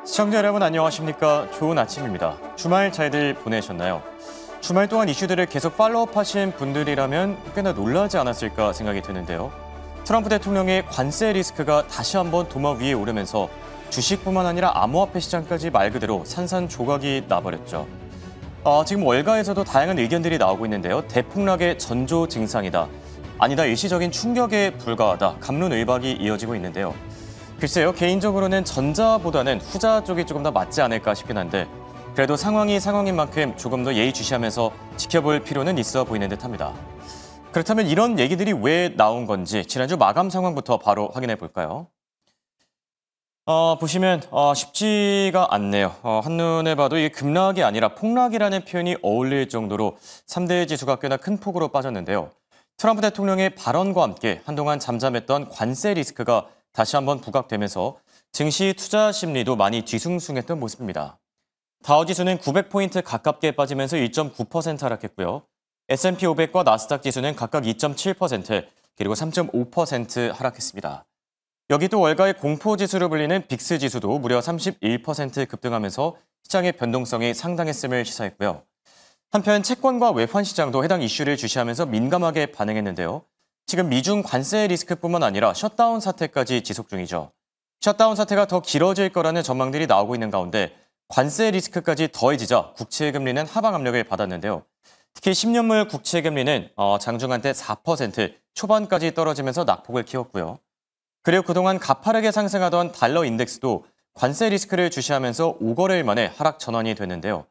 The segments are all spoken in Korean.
시청자 여러분 안녕하십니까? 좋은 아침입니다. 주말 잘들 보내셨나요? 주말 동안 이슈들을 계속 팔로우하신 분들이라면 꽤나 놀라지 않았을까 생각이 드는데요. 트럼프 대통령의 관세 리스크가 다시 한번 도마 위에 오르면서 주식뿐만 아니라 암호화폐 시장까지 말 그대로 산산조각이 나버렸죠. 지금 월가에서도 다양한 의견들이 나오고 있는데요. 대폭락의 전조 증상이다. 아니다, 일시적인 충격에 불과하다. 갑론을박이 이어지고 있는데요. 글쎄요, 개인적으로는 전자보다는 후자 쪽이 조금 더 맞지 않을까 싶긴 한데 그래도 상황이 상황인 만큼 조금 더 예의주시하면서 지켜볼 필요는 있어 보이는 듯합니다. 그렇다면 이런 얘기들이 왜 나온 건지 지난주 마감 상황부터 바로 확인해 볼까요? 보시면 쉽지가 않네요. 한눈에 봐도 이게 급락이 아니라 폭락이라는 표현이 어울릴 정도로 3대 지수가 꽤나 큰 폭으로 빠졌는데요. 트럼프 대통령의 발언과 함께 한동안 잠잠했던 관세 리스크가 다시 한번 부각되면서 증시 투자 심리도 많이 뒤숭숭했던 모습입니다. 다우지수는 900포인트 가깝게 빠지면서 1.9% 하락했고요. S&P 500과 나스닥 지수는 각각 2.7% 그리고 3.5% 하락했습니다. 여기 또 월가의 공포지수로 불리는 빅스 지수도 무려 31% 급등하면서 시장의 변동성이 상당했음을 시사했고요. 한편 채권과 외환 시장도 해당 이슈를 주시하면서 민감하게 반응했는데요. 지금 미중 관세 리스크뿐만 아니라 셧다운 사태까지 지속 중이죠. 셧다운 사태가 더 길어질 거라는 전망들이 나오고 있는 가운데 관세 리스크까지 더해지자 국채 금리는 하방 압력을 받았는데요. 특히 10년물 국채 금리는 장중 한때 4% 초반까지 떨어지면서 낙폭을 키웠고요. 그리고 그동안 가파르게 상승하던 달러 인덱스도 관세 리스크를 주시하면서 5거래일 만에 하락 전환이 됐는데요.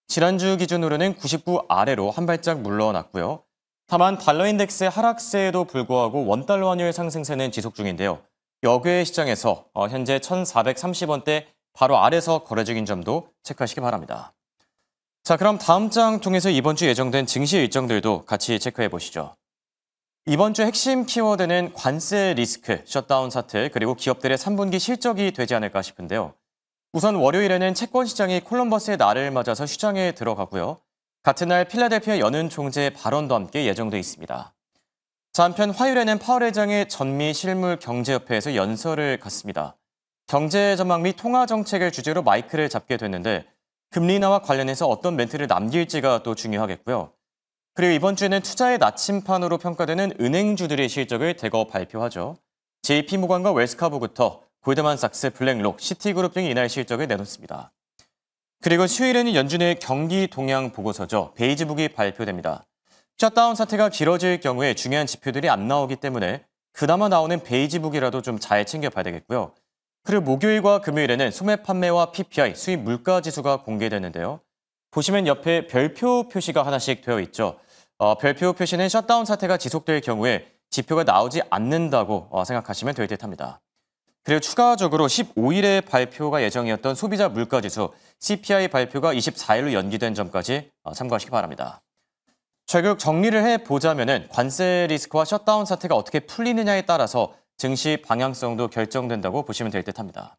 지난주 기준으로는 99 아래로 한 발짝 물러났고요. 다만 달러 인덱스의 하락세에도 불구하고 원달러 환율 상승세는 지속 중인데요. 여괴 시장에서 현재 1,430원대 바로 아래서 거래 중인 점도 체크하시기 바랍니다. 자, 그럼 다음 장 통해서 이번 주 예정된 증시 일정들도 같이 체크해 보시죠. 이번 주 핵심 키워드는 관세 리스크, 셧다운 사태, 그리고 기업들의 3분기 실적이 되지 않을까 싶은데요. 우선 월요일에는 채권 시장이 콜럼버스의 날을 맞아서 휴장에 들어가고요. 같은 날 필라델피아 연은 총재의 발언도 함께 예정돼 있습니다. 자, 한편 화요일에는 파월 회장의 전미 실물 경제협회에서 연설을 갖습니다. 경제 전망 및 통화 정책을 주제로 마이크를 잡게 됐는데 금리 인하와 관련해서 어떤 멘트를 남길지가 또 중요하겠고요. 그리고 이번 주에는 투자의 나침판으로 평가되는 은행주들의 실적을 대거 발표하죠. JP모건과 웰스카보부터 골드만삭스, 블랙록, 시티그룹 등이 이날 실적을 내놓습니다. 그리고 수요일에는 연준의 경기 동향 보고서죠. 베이지북이 발표됩니다. 셧다운 사태가 길어질 경우에 중요한 지표들이 안 나오기 때문에 그나마 나오는 베이지북이라도 좀 잘 챙겨봐야 되겠고요. 그리고 목요일과 금요일에는 소매 판매와 PPI, 수입 물가 지수가 공개되는데요. 보시면 옆에 별표 표시가 하나씩 되어 있죠. 별표 표시는 셧다운 사태가 지속될 경우에 지표가 나오지 않는다고 생각하시면 될 듯합니다. 그리고 추가적으로 15일에 발표가 예정이었던 소비자 물가지수 CPI 발표가 24일로 연기된 점까지 참고하시기 바랍니다. 결국 정리를 해보자면 관세 리스크와 셧다운 사태가 어떻게 풀리느냐에 따라서 증시 방향성도 결정된다고 보시면 될 듯합니다.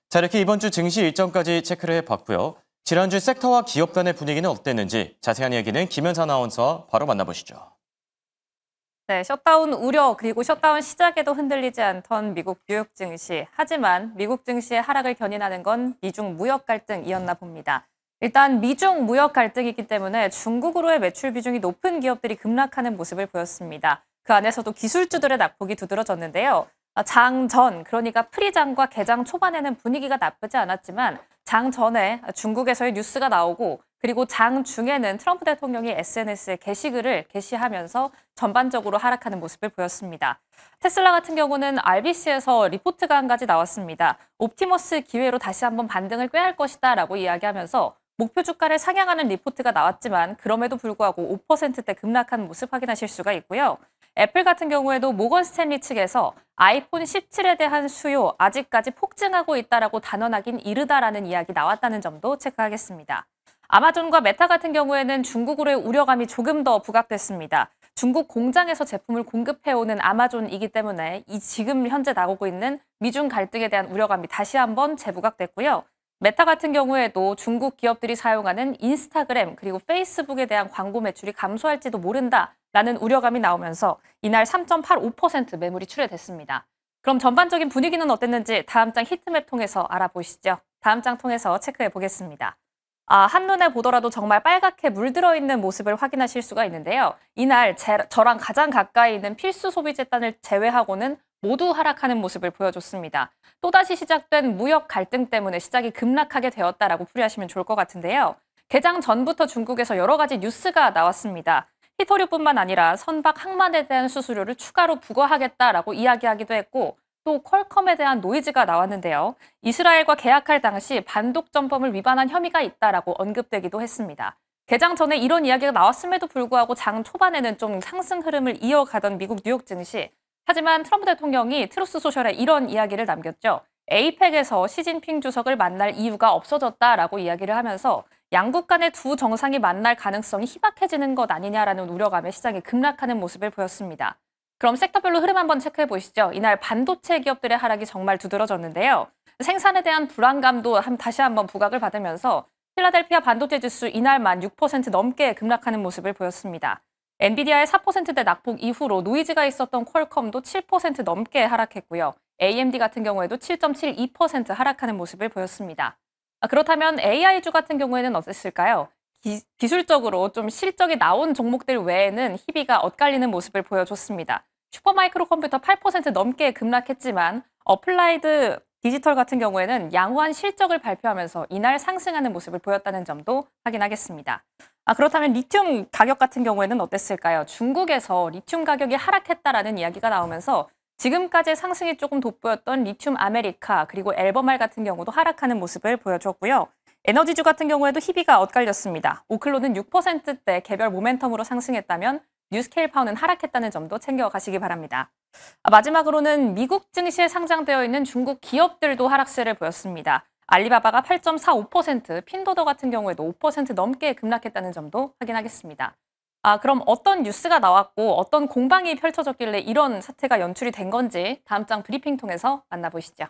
자, 이렇게 이번 주 증시 일정까지 체크를 해봤고요. 지난주 섹터와 기업 간의 분위기는 어땠는지 자세한 이야기는 김현사 아나운서와 바로 만나보시죠. 네, 셧다운 우려 그리고 셧다운 시작에도 흔들리지 않던 미국 뉴욕 증시. 하지만 미국 증시의 하락을 견인하는 건 미중 무역 갈등이었나 봅니다. 일단 미중 무역 갈등이기 때문에 중국으로의 매출 비중이 높은 기업들이 급락하는 모습을 보였습니다. 그 안에서도 기술주들의 낙폭이 두드러졌는데요. 장 전, 그러니까 프리장과 개장 초반에는 분위기가 나쁘지 않았지만 장 전에 중국에서의 뉴스가 나오고 그리고 장 중에는 트럼프 대통령이 SNS에 게시글을 게시하면서 전반적으로 하락하는 모습을 보였습니다. 테슬라 같은 경우는 RBC에서 리포트가 한 가지 나왔습니다. 옵티머스 기회로 다시 한번 반등을 꾀할 것이다 라고 이야기하면서 목표 주가를 상향하는 리포트가 나왔지만 그럼에도 불구하고 5%대 급락한 모습 확인하실 수가 있고요. 애플 같은 경우에도 모건 스탠리 측에서 아이폰 17에 대한 수요 아직까지 폭증하고 있다라고 단언하긴 이르다라는 이야기 나왔다는 점도 체크하겠습니다. 아마존과 메타 같은 경우에는 중국으로의 우려감이 조금 더 부각됐습니다. 중국 공장에서 제품을 공급해오는 아마존이기 때문에 지금 현재 나오고 있는 미중 갈등에 대한 우려감이 다시 한번 재부각됐고요. 메타 같은 경우에도 중국 기업들이 사용하는 인스타그램 그리고 페이스북에 대한 광고 매출이 감소할지도 모른다라는 우려감이 나오면서 이날 3.85% 매물이 출회됐습니다. 그럼 전반적인 분위기는 어땠는지 다음 장 히트맵 통해서 알아보시죠. 다음 장 통해서 체크해 보겠습니다. 한눈에 보더라도 정말 빨갛게 물들어 있는 모습을 확인하실 수가 있는데요. 이날 저랑 가장 가까이 있는 필수 소비재단을 제외하고는 모두 하락하는 모습을 보여줬습니다. 또다시 시작된 무역 갈등 때문에 시장이 급락하게 되었다라고 풀이하시면 좋을 것 같은데요. 개장 전부터 중국에서 여러 가지 뉴스가 나왔습니다. 히토류뿐만 아니라 선박 항만에 대한 수수료를 추가로 부과하겠다라고 이야기하기도 했고 또 퀄컴에 대한 노이즈가 나왔는데요. 이스라엘과 계약할 당시 반독점법을 위반한 혐의가 있다라고 언급되기도 했습니다. 개장 전에 이런 이야기가 나왔음에도 불구하고 장 초반에는 좀 상승 흐름을 이어가던 미국 뉴욕 증시. 하지만 트럼프 대통령이 트루스 소셜에 이런 이야기를 남겼죠. 에이펙에서 시진핑 주석을 만날 이유가 없어졌다라고 이야기를 하면서 양국 간의 두 정상이 만날 가능성이 희박해지는 것 아니냐라는 우려감에 시장이 급락하는 모습을 보였습니다. 그럼 섹터별로 흐름 한번 체크해 보시죠. 이날 반도체 기업들의 하락이 정말 두드러졌는데요. 생산에 대한 불안감도 다시 한번 부각을 받으면서 필라델피아 반도체 지수 이날만 6% 넘게 급락하는 모습을 보였습니다. 엔비디아의 4%대 낙폭 이후로 노이즈가 있었던 퀄컴도 7% 넘게 하락했고요. AMD 같은 경우에도 7.72% 하락하는 모습을 보였습니다. 그렇다면 AI주 같은 경우에는 어땠을까요? 기술적으로 좀 실적이 나온 종목들 외에는 희비가 엇갈리는 모습을 보여줬습니다. 슈퍼마이크로 컴퓨터 8% 넘게 급락했지만 어플라이드 디지털 같은 경우에는 양호한 실적을 발표하면서 이날 상승하는 모습을 보였다는 점도 확인하겠습니다. 그렇다면 리튬 가격 같은 경우에는 어땠을까요? 중국에서 리튬 가격이 하락했다라는 이야기가 나오면서 지금까지 상승이 조금 돋보였던 리튬 아메리카 그리고 엘버말 같은 경우도 하락하는 모습을 보여줬고요. 에너지주 같은 경우에도 희비가 엇갈렸습니다. 오클로는 6%대 개별 모멘텀으로 상승했다면 뉴스케일 파워는 하락했다는 점도 챙겨가시기 바랍니다. 마지막으로는 미국 증시에 상장되어 있는 중국 기업들도 하락세를 보였습니다. 알리바바가 8.45%, 핀도더 같은 경우에도 5% 넘게 급락했다는 점도 확인하겠습니다. 그럼 어떤 뉴스가 나왔고 어떤 공방이 펼쳐졌길래 이런 사태가 연출이 된 건지 다음 장 브리핑 통해서 만나보시죠.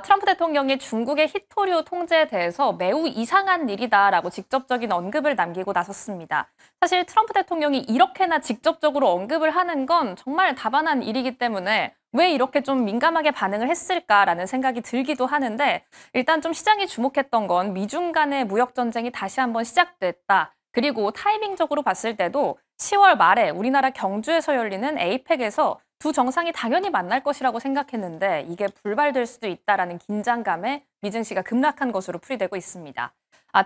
트럼프 대통령이 중국의 히토류 통제에 대해서 매우 이상한 일이다라고 직접적인 언급을 남기고 나섰습니다. 사실 트럼프 대통령이 이렇게나 직접적으로 언급을 하는 건 정말 다반한 일이기 때문에 왜 이렇게 좀 민감하게 반응을 했을까라는 생각이 들기도 하는데 일단 좀 시장이 주목했던 건 미중 간의 무역 전쟁이 다시 한번 시작됐다. 그리고 타이밍적으로 봤을 때도 10월 말에 우리나라 경주에서 열리는 에이펙에서 두 정상이 당연히 만날 것이라고 생각했는데 이게 불발될 수도 있다라는 긴장감에 미증시가 급락한 것으로 풀이되고 있습니다.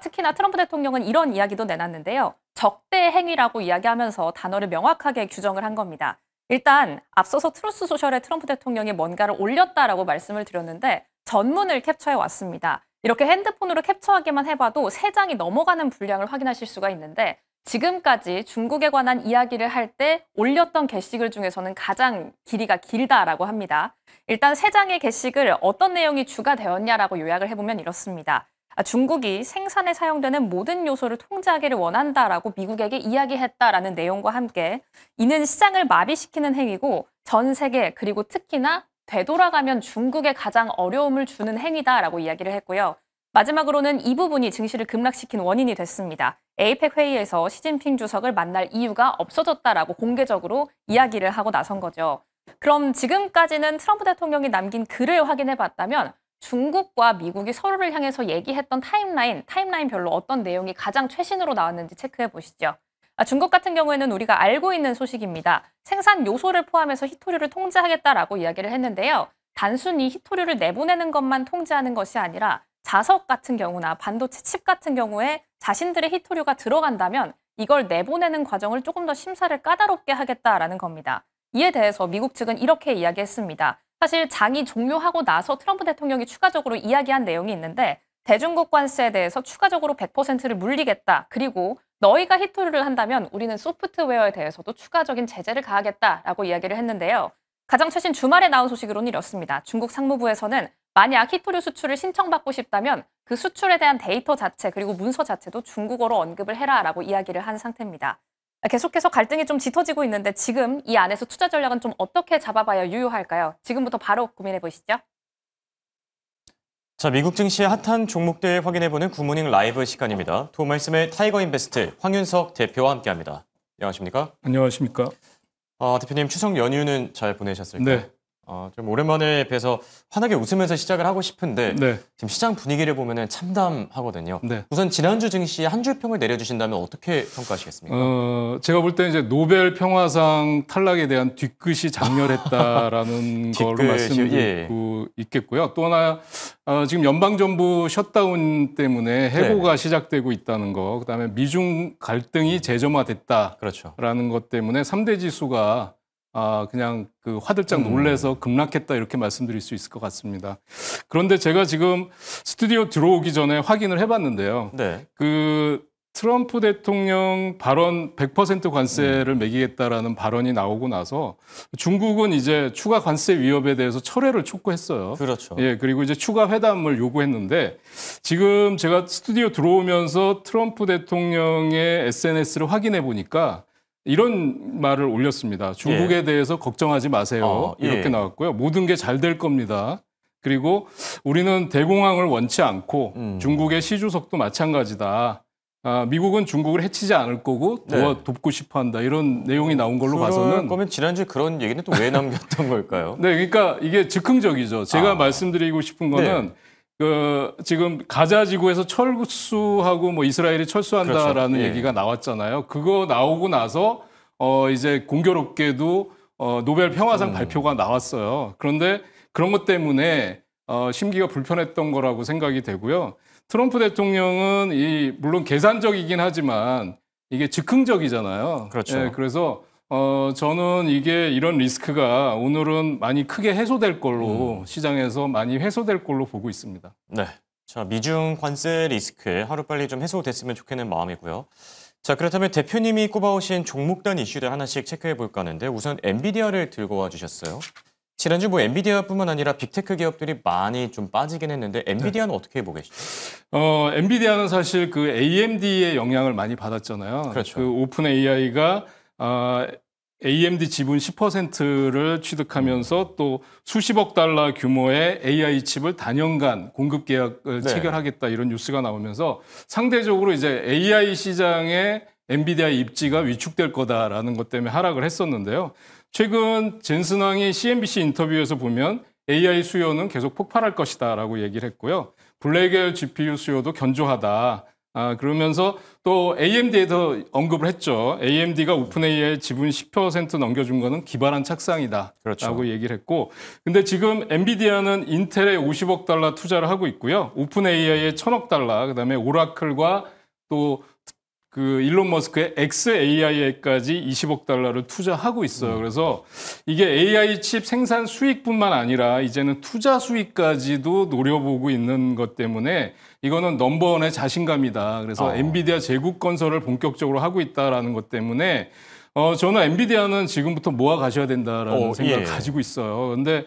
특히나 트럼프 대통령은 이런 이야기도 내놨는데요. 적대 행위라고 이야기하면서 단어를 명확하게 규정을 한 겁니다. 일단 앞서서 트루스 소셜에 트럼프 대통령이 뭔가를 올렸다라고 말씀을 드렸는데 전문을 캡처해 왔습니다. 이렇게 핸드폰으로 캡처하기만 해봐도 3장이 넘어가는 분량을 확인하실 수가 있는데 지금까지 중국에 관한 이야기를 할 때 올렸던 게시글 중에서는 가장 길이가 길다라고 합니다. 일단 3장의 게시글 어떤 내용이 주가 되었냐라고 요약을 해보면 이렇습니다. 중국이 생산에 사용되는 모든 요소를 통제하기를 원한다라고 미국에게 이야기했다라는 내용과 함께 이는 시장을 마비시키는 행위고 전 세계 그리고 특히나 되돌아가면 중국에 가장 어려움을 주는 행위다라고 이야기를 했고요. 마지막으로는 이 부분이 증시를 급락시킨 원인이 됐습니다. 에이펙 회의에서 시진핑 주석을 만날 이유가 없어졌다라고 공개적으로 이야기를 하고 나선 거죠. 그럼 지금까지는 트럼프 대통령이 남긴 글을 확인해 봤다면 중국과 미국이 서로를 향해서 얘기했던 타임라인별로 어떤 내용이 가장 최신으로 나왔는지 체크해 보시죠. 중국 같은 경우에는 우리가 알고 있는 소식입니다. 생산 요소를 포함해서 히토류를 통제하겠다라고 이야기를 했는데요. 단순히 히토류를 내보내는 것만 통제하는 것이 아니라 자석 같은 경우나 반도체 칩 같은 경우에 자신들의 히토류가 들어간다면 이걸 내보내는 과정을 조금 더 심사를 까다롭게 하겠다라는 겁니다. 이에 대해서 미국 측은 이렇게 이야기했습니다. 사실 장이 종료하고 나서 트럼프 대통령이 추가적으로 이야기한 내용이 있는데 대중국 관세에 대해서 추가적으로 100%를 물리겠다. 그리고 너희가 히토류를 한다면 우리는 소프트웨어에 대해서도 추가적인 제재를 가하겠다라고 이야기를 했는데요. 가장 최신 주말에 나온 소식으로는 이렇습니다. 중국 상무부에서는 만약 히토류 수출을 신청받고 싶다면 그 수출에 대한 데이터 자체 그리고 문서 자체도 중국어로 언급을 해라라고 이야기를 한 상태입니다. 계속해서 갈등이 좀 짙어지고 있는데 지금 이 안에서 투자 전략은 좀 어떻게 잡아봐야 유효할까요? 지금부터 바로 고민해 보시죠. 자, 미국 증시의 핫한 종목들 확인해보는 굿모닝 라이브 시간입니다. 도움 말씀에 타이거 인베스트 황윤석 대표와 함께합니다. 안녕하십니까? 안녕하십니까? 대표님 추석 연휴는 잘 보내셨을까요? 네. 좀 오랜만에 뵈서 환하게 웃으면서 시작을 하고 싶은데 네. 지금 시장 분위기를 보면은 참담하거든요. 네. 우선 지난주 증시 한 줄 평을 내려주신다면 어떻게 평가하시겠습니까? 제가 볼 때 이제 노벨 평화상 탈락에 대한 뒤끝이 장렬했다라는 거로 뒤끝이요? 말씀드리고 있겠고요. 또 하나 지금 연방정부 셧다운 때문에 해고가 시작되고 있다는 거, 그다음에 미중 갈등이 재점화됐다라는 그렇죠. 것 때문에 3대 지수가 그냥 그 화들짝 놀래서 급락했다 이렇게 말씀드릴 수 있을 것 같습니다. 그런데 제가 지금 스튜디오 들어오기 전에 확인을 해봤는데요. 네. 그 트럼프 대통령 발언 100% 관세를 매기겠다라는 발언이 나오고 나서 중국은 이제 추가 관세 위협에 대해서 철회를 촉구했어요. 그렇죠. 예, 그리고 이제 추가 회담을 요구했는데 지금 제가 스튜디오 들어오면서 트럼프 대통령의 SNS를 확인해 보니까 이런 말을 올렸습니다. 중국에 대해서 걱정하지 마세요. 이렇게 나왔고요. 모든 게 잘 될 겁니다. 그리고 우리는 대공황을 원치 않고 중국의 시주석도 마찬가지다. 미국은 중국을 해치지 않을 거고 돕고 싶어한다. 이런 내용이 나온 걸로 봐서는. 그러면 지난주에 그런 얘기는 또 왜 남겼던 걸까요? 네, 그러니까 이게 즉흥적이죠. 제가 말씀드리고 싶은 거는 지금 가자 지구에서 철수하고 뭐 이스라엘이 철수한다라는 그렇죠. 얘기가 나왔잖아요. 그거 나오고 나서 이제 공교롭게도 노벨 평화상 발표가 나왔어요. 그런데 그런 것 때문에 심기가 불편했던 거라고 생각이 되고요. 트럼프 대통령은 물론 계산적이긴 하지만 이게 즉흥적이잖아요. 그렇죠. 예, 그래서 저는 이런 리스크가 오늘은 많이 크게 해소될 걸로 시장에서 많이 해소될 걸로 보고 있습니다. 네. 자, 미중 관세 리스크 하루빨리 좀 해소됐으면 좋겠는 마음이고요. 자, 그렇다면 대표님이 꼽아오신 종목단 이슈들 하나씩 체크해 볼까 하는데 우선 엔비디아를 들고 와 주셨어요. 지난주 뭐 엔비디아뿐만 아니라 빅테크 기업들이 많이 좀 빠지긴 했는데 엔비디아는 어떻게 보고 계시죠? 엔비디아는 사실 그 AMD의 영향을 많이 받았잖아요. 그렇죠. 그 오픈 AI가 AMD 지분 10%를 취득하면서 또 수십억 달러 규모의 AI 칩을 단연간 공급 계약을 체결하겠다 이런 뉴스가 나오면서 상대적으로 이제 AI 시장에 엔비디아의 입지가 위축될 거다라는 것 때문에 하락을 했었는데요. 최근 젠슨 왕이 CNBC 인터뷰에서 보면 AI 수요는 계속 폭발할 것이다라고 얘기를 했고요. 블랙엘 GPU 수요도 견조하다. 그러면서 또 AMD에도 언급을 했죠. AMD가 오픈 AI 지분 10% 넘겨준 거는 기발한 착상이다. 그렇죠. 라고 얘기를 했고. 근데 지금 엔비디아는 인텔에 50억 달러 투자를 하고 있고요. 오픈 AI에 1000억 달러, 그다음에 오라클과 또 그 일론 머스크의 xAI에까지 20억 달러를 투자하고 있어요. 그래서 이게 AI 칩 생산 수익뿐만 아니라 이제는 투자 수익까지도 노려보고 있는 것 때문에 이거는 넘버원의 자신감이다. 그래서 엔비디아 제국 건설을 본격적으로 하고 있다라는 것 때문에 저는 엔비디아는 지금부터 모아 가셔야 된다라는 생각을 가지고 있어요. 근데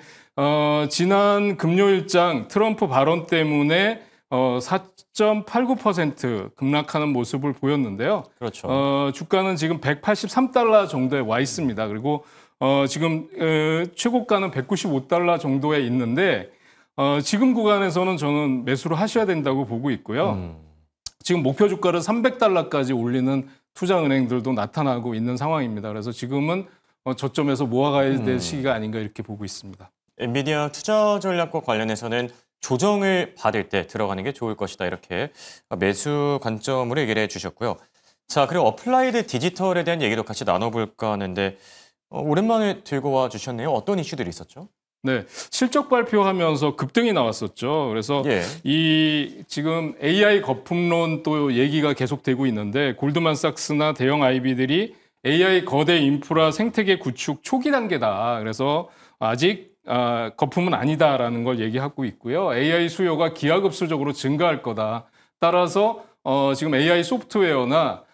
지난 금요일장 트럼프 발언 때문에 4.89% 급락하는 모습을 보였는데요. 그렇죠. 주가는 지금 183달러 정도에 와 있습니다. 그리고 지금 최고가는 195달러 정도에 있는데 지금 구간에서는 저는 매수를 하셔야 된다고 보고 있고요. 지금 목표 주가를 300달러까지 올리는 투자은행들도 나타나고 있는 상황입니다. 그래서 지금은 저점에서 모아가야 될 시기가 아닌가 이렇게 보고 있습니다. 엔비디아 투자 전략과 관련해서는 조정을 받을 때 들어가는 게 좋을 것이다. 이렇게 매수 관점으로 얘기를 해주셨고요. 자, 그리고 어플라이드 디지털에 대한 얘기도 같이 나눠볼까 하는데 오랜만에 들고 와 주셨네요. 어떤 이슈들이 있었죠? 네, 실적 발표하면서 급등이 나왔었죠. 그래서 지금 AI 거품론 또 얘기가 계속되고 있는데 골드만삭스나 대형 IB들이 AI 거대 인프라 생태계 구축 초기 단계다. 그래서 아직 거품은 아니다라는 걸 얘기하고 있고요. AI 수요가 기하급수적으로 증가할 거다. 따라서 지금 AI 소프트웨어나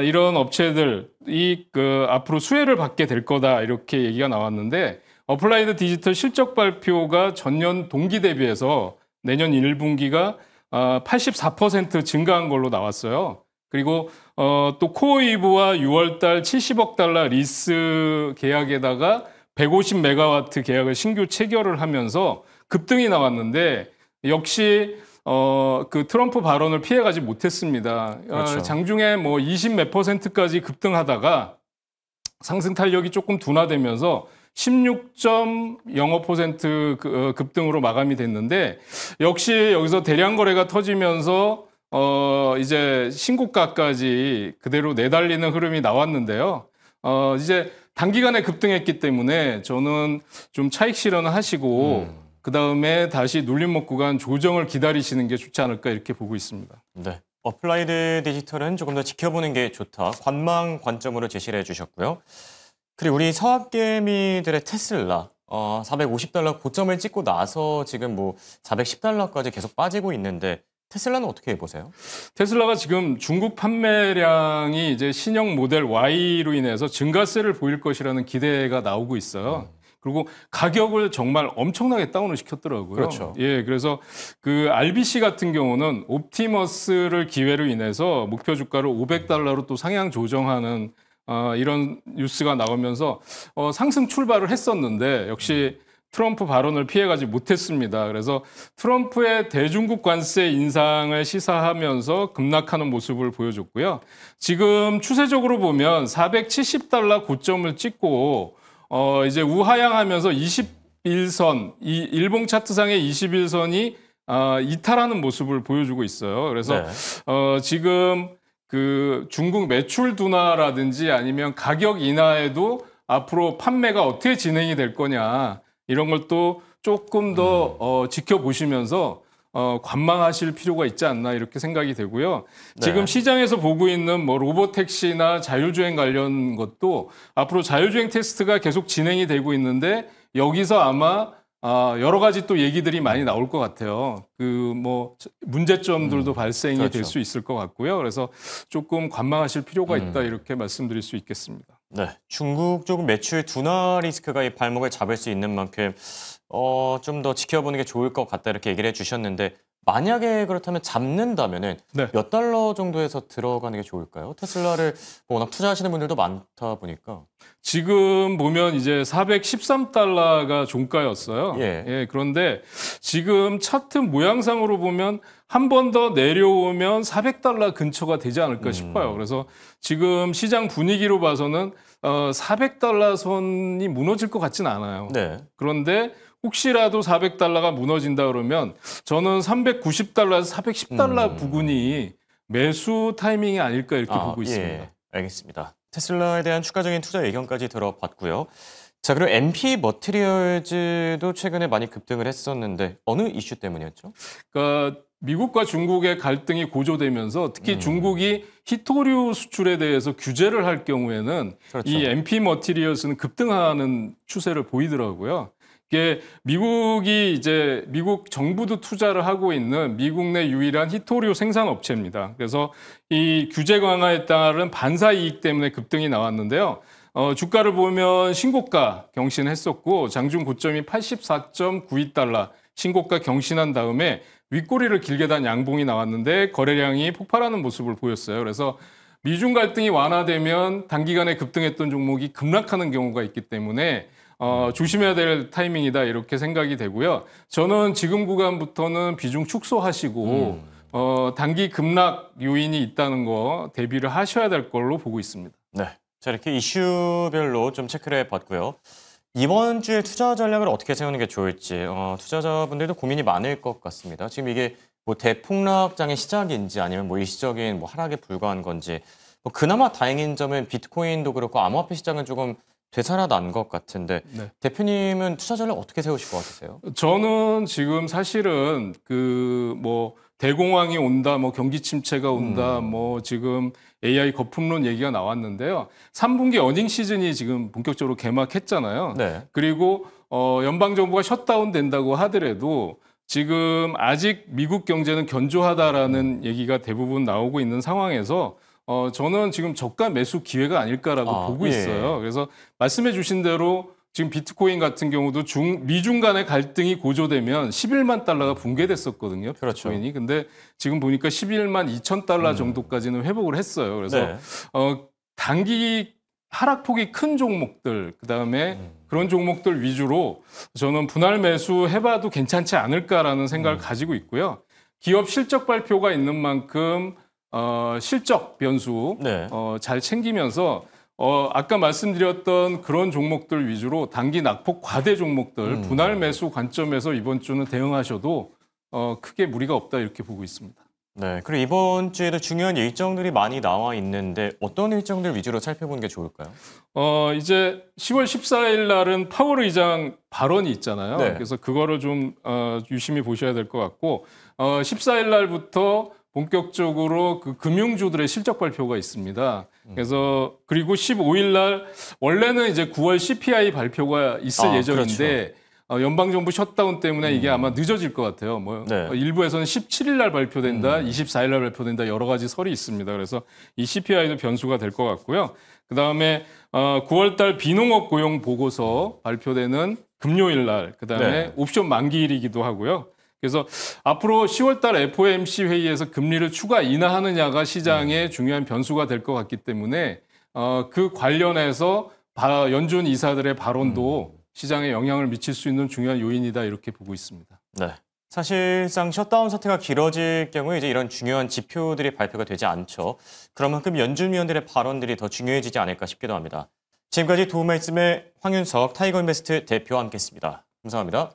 이런 업체들이 앞으로 수혜를 받게 될 거다. 이렇게 얘기가 나왔는데 어플라이드 디지털 실적 발표가 전년 동기 대비해서 내년 1분기가 84% 증가한 걸로 나왔어요. 그리고 또 코어이브와 6월달 70억 달러 리스 계약에다가 150메가와트 계약을 신규 체결을 하면서 급등이 나왔는데 역시 그 트럼프 발언을 피해가지 못했습니다. 그렇죠. 장중에 뭐 20몇 %까지 급등하다가 상승 탄력이 조금 둔화되면서 16.05% 급등으로 마감이 됐는데 역시 여기서 대량 거래가 터지면서 이제 신고가까지 그대로 내달리는 흐름이 나왔는데요. 이제 단기간에 급등했기 때문에 저는 좀 차익 실현을 하시고 그다음에 다시 눌림목 구간 조정을 기다리시는 게 좋지 않을까 이렇게 보고 있습니다. 네. 어플라이드 디지털은 조금 더 지켜보는 게 좋다. 관망 관점으로 제시를 해주셨고요. 그리고 우리 서학개미들의 테슬라 450달러 고점을 찍고 나서 지금 뭐 410달러까지 계속 빠지고 있는데 테슬라는 어떻게 보세요? 테슬라가 지금 중국 판매량이 이제 신형 모델 Y로 인해서 증가세를 보일 것이라는 기대가 나오고 있어요. 그리고 가격을 정말 엄청나게 다운을 시켰더라고요. 그렇죠. 예, 그래서 그 RBC 같은 경우는 옵티머스를 기회로 인해서 목표 주가를 500달러로 또 상향 조정하는 이런 뉴스가 나오면서 상승 출발을 했었는데 역시 트럼프 발언을 피해가지 못했습니다. 그래서 트럼프의 대중국 관세 인상을 시사하면서 급락하는 모습을 보여줬고요. 지금 추세적으로 보면 470달러 고점을 찍고 이제 우하향하면서 21선, 이 일봉 차트상의 21선이 이탈하는 모습을 보여주고 있어요. 그래서 지금 그 중국 매출 둔화라든지 아니면 가격 인하에도 앞으로 판매가 어떻게 진행이 될 거냐 이런 걸 또 조금 더 지켜보시면서 관망하실 필요가 있지 않나 이렇게 생각이 되고요. 지금 시장에서 보고 있는 뭐 로보택시나 자율주행 관련 것도 앞으로 자율주행 테스트가 계속 진행이 되고 있는데 여기서 아마 여러 가지 또 얘기들이 많이 나올 것 같아요. 그 뭐 문제점들도 발생이 될 수 있을 것 같고요. 그래서 조금 관망하실 필요가 있다 이렇게 말씀드릴 수 있겠습니다. 네, 중국 쪽은 매출 둔화 리스크가 이 발목을 잡을 수 있는 만큼 좀 더 지켜보는 게 좋을 것 같다 이렇게 얘기를 해주셨는데 만약에 그렇다면 잡는다면은 몇 달러 정도에서 들어가는 게 좋을까요? 테슬라를 워낙 투자하시는 분들도 많다 보니까. 지금 보면 이제 413달러가 종가였어요. 예, 그런데 지금 차트 모양상으로 보면 한 번 더 내려오면 400달러 근처가 되지 않을까 싶어요. 그래서 지금 시장 분위기로 봐서는 400달러 선이 무너질 것 같지는 않아요. 그런데 혹시라도 400달러가 무너진다 그러면 저는 390달러에서 410달러 부근이 매수 타이밍이 아닐까 이렇게 보고 있습니다. 예, 알겠습니다. 테슬라에 대한 추가적인 투자 의견까지 들어봤고요. 자, 그리고 MP 머티리얼즈도 최근에 많이 급등을 했었는데 어느 이슈 때문이었죠? 그러니까 미국과 중국의 갈등이 고조되면서 특히 중국이 히토류 수출에 대해서 규제를 할 경우에는 이 MP 머티리얼스는 급등하는 추세를 보이더라고요. 이게 미국이 이제 미국 정부도 투자를 하고 있는 미국 내 유일한 히토류 생산 업체입니다. 그래서 이 규제 강화에 따른 반사 이익 때문에 급등이 나왔는데요. 주가를 보면 신고가 경신했었고 장중 고점이 84.92달러 신고가 경신한 다음에 윗꼬리를 길게 단 양봉이 나왔는데 거래량이 폭발하는 모습을 보였어요. 그래서 미중 갈등이 완화되면 단기간에 급등했던 종목이 급락하는 경우가 있기 때문에 조심해야 될 타이밍이다 이렇게 생각이 되고요. 저는 지금 구간부터는 비중 축소하시고 단기 급락 요인이 있다는 거 대비를 하셔야 될 걸로 보고 있습니다. 네, 자 이렇게 이슈별로 좀 체크를 해봤고요. 이번 주에 투자 전략을 어떻게 세우는 게 좋을지 투자자분들도 고민이 많을 것 같습니다. 지금 이게 뭐 대폭락장의 시작인지 아니면 뭐 일시적인 뭐 하락에 불과한 건지 뭐 그나마 다행인 점은 비트코인도 그렇고 암호화폐 시장은 조금 되살아난 것 같은데 대표님은 투자 전략 어떻게 세우실 것 같으세요? 저는 지금 사실은 그 뭐 대공황이 온다, 뭐 경기 침체가 온다, 뭐 지금 AI 거품론 얘기가 나왔는데요. 3분기 어닝 시즌이 지금 본격적으로 개막했잖아요. 그리고 연방 정부가 셧다운 된다고 하더라도 지금 아직 미국 경제는 견조하다라는 얘기가 대부분 나오고 있는 상황에서 저는 지금 저가 매수 기회가 아닐까라고 보고 있어요. 그래서 말씀해 주신 대로 지금 비트코인 같은 경우도 미중 간의 갈등이 고조되면 11만 달러가 붕괴됐었거든요. 비트코인이. 근데 지금 보니까 11만 2천 달러 정도까지는 회복을 했어요. 그래서 단기 하락폭이 큰 종목들, 그다음에 그런 종목들 위주로 저는 분할 매수 해봐도 괜찮지 않을까라는 생각을 가지고 있고요. 기업 실적 발표가 있는 만큼 실적 변수 잘 챙기면서 아까 말씀드렸던 그런 종목들 위주로 단기 낙폭 과대 종목들 분할 매수 관점에서 이번 주는 대응하셔도 크게 무리가 없다 이렇게 보고 있습니다. 네, 그리고 이번 주에도 중요한 일정들이 많이 나와 있는데 어떤 일정들 위주로 살펴보는 게 좋을까요? 이제 10월 14일 날은 파월 의장 발언이 있잖아요. 네. 그래서 그거를 좀 유심히 보셔야 될 것 같고 14일 날부터 본격적으로 그 금융주들의 실적 발표가 있습니다. 그래서 그리고 15일 날 원래는 이제 9월 CPI 발표가 있을 예정인데 그렇죠. 연방정부 셧다운 때문에 이게 아마 늦어질 것 같아요. 네. 일부에서는 17일 날 발표된다, 24일 날 발표된다 여러 가지 설이 있습니다. 그래서 이 CPI도 변수가 될 것 같고요. 그다음에 9월 달 비농업 고용 보고서 발표되는 금요일 날, 그다음에 네. 옵션 만기일이기도 하고요. 그래서 앞으로 10월 달 FOMC 회의에서 금리를 추가 인하하느냐가 시장의 중요한 변수가 될 것 같기 때문에 그 관련해서 연준 이사들의 발언도 시장에 영향을 미칠 수 있는 중요한 요인이다 이렇게 보고 있습니다. 네. 사실상 셧다운 사태가 길어질 경우에 이제 이런 중요한 지표들이 발표가 되지 않죠. 그런 만큼 연준 위원들의 발언들이 더 중요해지지 않을까 싶기도 합니다. 지금까지 도움 말씀의 황윤석 타이거인베스트 대표와 함께했습니다. 감사합니다.